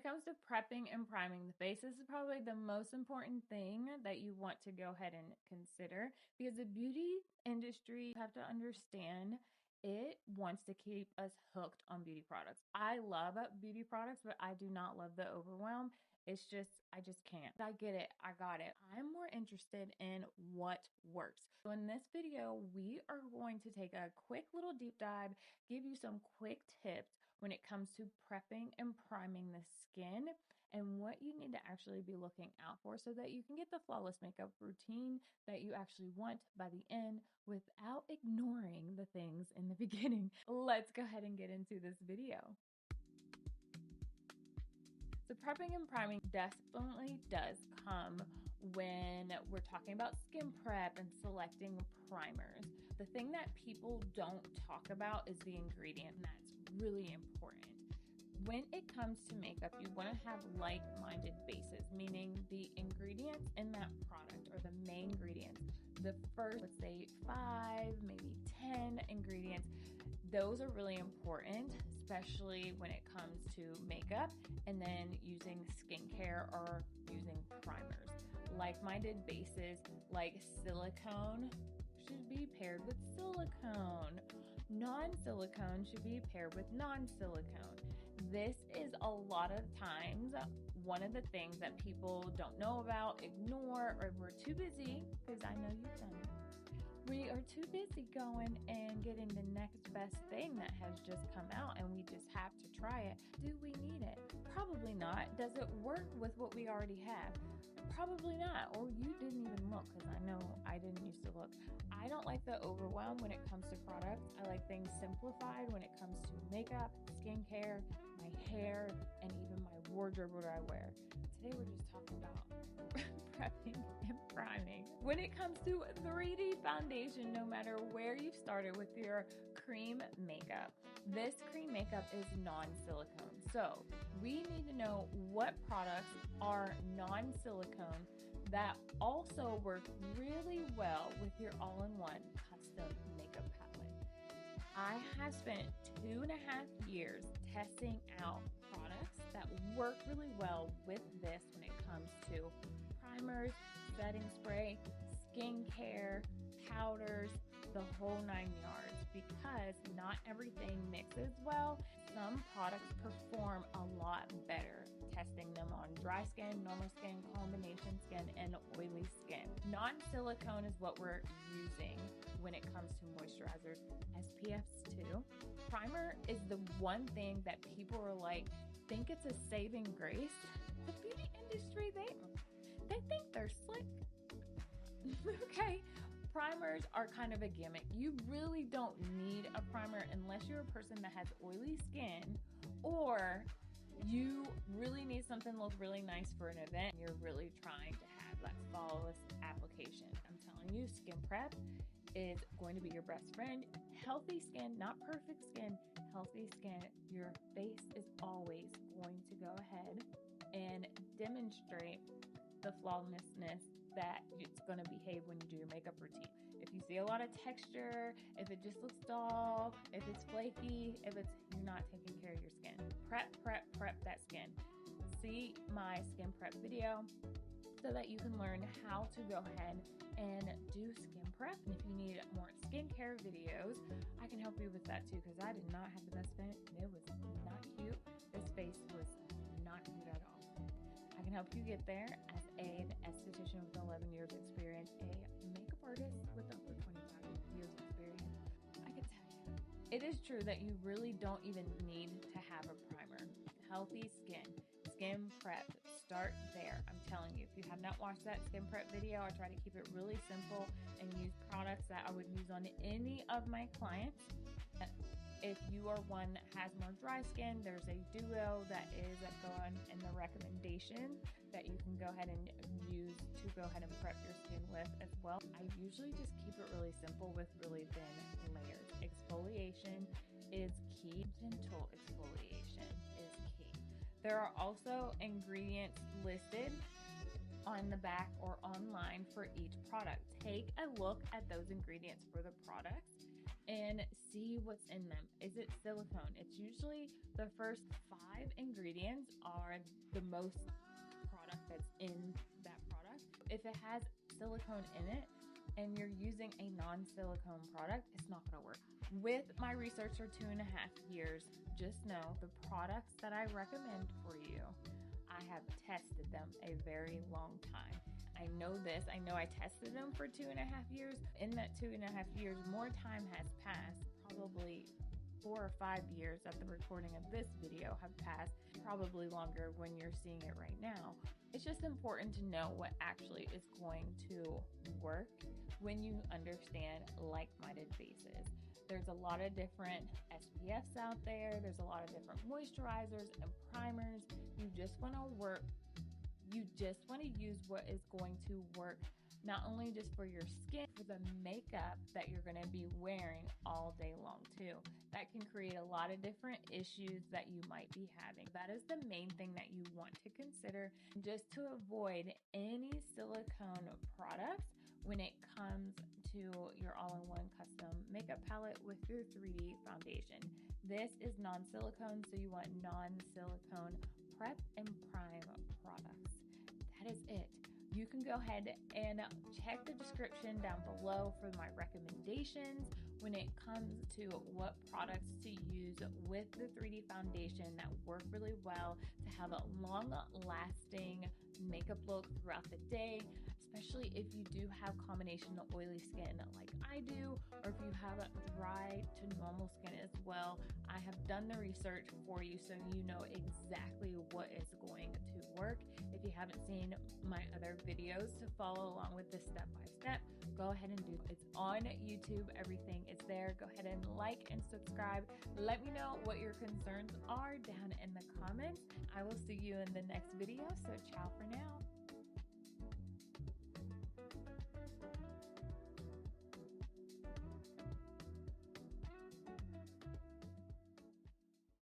it comes to prepping and priming the face, this is probably the most important thing that you want to go ahead and consider, because the beauty industry, you have to understand, it wants to keep us hooked on beauty products. I love beauty products, but I do not love the overwhelm. It's just, I just can't. I get it. I got it. I'm more interested in what works. So in this video, we are going to take a quick little deep dive, give you some quick tips when it comes to prepping and priming the skin and what you need to actually be looking out for so that you can get the flawless makeup routine that you actually want by the end without ignoring the things in the beginning. Let's go ahead and get into this video. So prepping and priming definitely does come when we're talking about skin prep and selecting primers. The thing that people don't talk about is the ingredient, and that's really important. When it comes to makeup, you want to have like-minded bases, meaning the ingredients in that product or the main ingredients, the first, let's say 5, maybe 10 ingredients, those are really important, especially when it comes to makeup and then using skincare or using primers. Like-minded bases like silicone should be paired with silicone. Non-silicone should be paired with non-silicone. This is a lot of times one of the things that people don't know about, ignore, or we're too busy, because I know you've done it. We are too busy going and getting the next best thing that has just come out and we just have to try it. Do we need it? Probably not. Does it work with what we already have? Probably not. Or you didn't even look, because I know I didn't used to look. I don't like the overwhelm when it comes to products. I like things simplified when it comes to makeup, skincare, my hair, and even my wardrobe, what I wear. Today we're just talking about prepping and priming. When it comes to 3D foundation, no matter where you've started with your cream makeup, this cream makeup is non-silicone. So we need to know what products are non-silicone that also work really well with your all-in-one custom makeup palette. I have spent 2.5 years testing out products that work really well with this when it comes to primers, setting spray, skincare, powders, the whole 9 yards, because not everything mixes well. Some products perform a lot better testing them on dry skin, normal skin, combination skin, and oily skin. Non-silicone is what we're using when it comes to moisturizers, SPFs too. Primer is the one thing that people are like, think it's a saving grace. The beauty industry, they think they're slick. Okay. Primers are kind of a gimmick. You really don't need a primer unless you're a person that has oily skin, or you really need something to look really nice for an event. You're really trying to have that flawless application. I'm telling you, skin prep is going to be your best friend. Healthy skin, not perfect skin, healthy skin. Your face is always going to go ahead and demonstrate the flawlessness that it's going to behave when you do your makeup routine. If you see a lot of texture, if it just looks dull, if it's flaky, you're not taking care of your skin. Prep that skin. See my skin prep video so that you can learn how to go ahead and do skin prep. And if you need more skincare videos, I can help you with that too, because I did not have the best skin. It was not cute. This face was not cute at all. I can help you get there as an esthetician with 11 years experience, a makeup artist with over 25 years experience. I can tell you, it is true that you really don't even need to have a primer. Healthy skin prep, start there. I'm telling you, if you have not watched that skin prep video, I try to keep it really simple and use products that I would use on any of my clients. If you are one that has more dry skin, there's a duo that is going in the recommendation that you can go ahead and use to go ahead and prep your skin with as well. I usually just keep it really simple with really thin layers. Exfoliation is key. Gentle exfoliation is key. There are also ingredients listed on the back or online for each product. Take a look at those ingredients for the products and see what's in them. Is it silicone? It's usually the first 5 ingredients are the most product that's in that product. If it has silicone in it and you're using a non-silicone product, it's not going to work. With my research for 2.5 years, just know the products that I recommend for you, I have tested them a very long time. I know this. I know I tested them for 2.5 years. In that 2.5 years, more time has passed. Probably 4 or 5 years at the recording of this video have passed. Probably longer when you're seeing it right now. It's just important to know what actually is going to work when you understand like-minded faces. There's a lot of different SPFs out there. There's a lot of different moisturizers and primers. You just want to use what is going to work, not only just for your skin, for the makeup that you're going to be wearing all day long too. That can create a lot of different issues that you might be having. That is the main thing that you want to consider, just to avoid any silicone products when it comes to your all-in-one custom makeup palette with your 3D foundation. This is non-silicone, so you want non-silicone prep and prime products. That is it. You can go ahead and check the description down below for my recommendations when it comes to what products to use with the 3D foundation that work really well to have a long-lasting makeup look throughout the day, especially if you do have combination oily skin like I do, or if you have dry to normal skin as well. I have done the research for you so you know exactly what is going to work. If you haven't seen my other videos to follow along with this step-by-step, go ahead and do it. It's on YouTube. Everything is there. Go ahead and like and subscribe. Let me know what your concerns are down in the comments. I will see you in the next video. So ciao for now.